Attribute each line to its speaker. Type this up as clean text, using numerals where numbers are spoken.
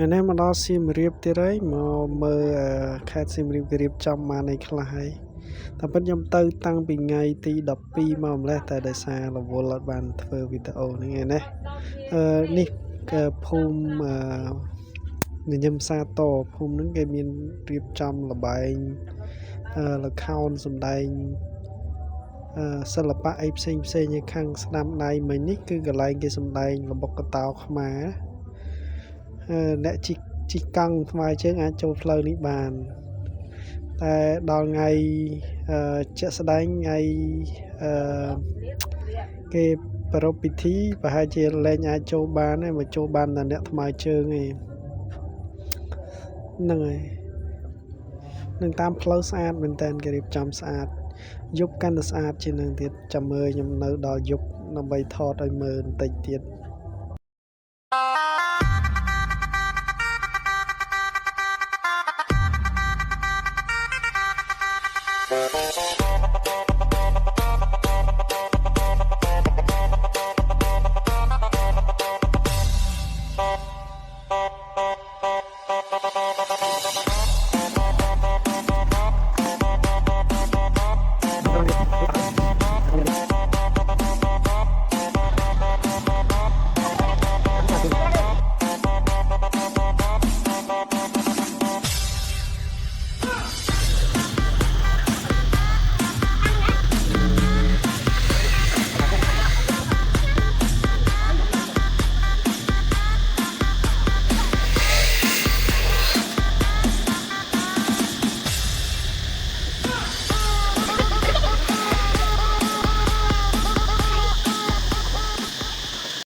Speaker 1: នេះមកដល់សៀមរាបទៀតហើយមកមើលខេត្តសៀមរាបគេរៀបចំបានអីខ្លះហើយតែពិតខ្ញុំទៅតាំងពីថ្ងៃទី12មកម្លេះតែដោយសាររវល់អត់បានធ្វើវីដេអូហ្នឹងឯនេះនេះគឺភូមិញញឹមសាតភូមិហ្នឹងគេមានរៀបចំលបែងល្ខោនសម្ដែងសិល្បៈអីផ្សេងឯខាងស្ដាំដៃមិញនេះគឺកន្លែងគេសម្ដែងល្បុក្កតោខ្មែរអ្នកជីកង់ថ្មើរជើងអាចចូលផ្លូវនេះបានតែដល់ថ្ងៃជាក់ស្ដែងថ្ងៃគេប្រារព្ធពិធីប្រហែលជាលែងអាចចូលបានទេមកចូលបានតែអ្នកថ្មើរជើងឯងហ្នឹងហើយនឹងតាមផ្លូវស្អាតមែនតើគេរៀបចំស្អាតយប់កាន់តែស្អាតជាងនឹងទៀតចាំមើលខ្ញុំនៅដល់យប់ដើម្បីថតឲ្យមើលបន្តិចទៀត Thank you.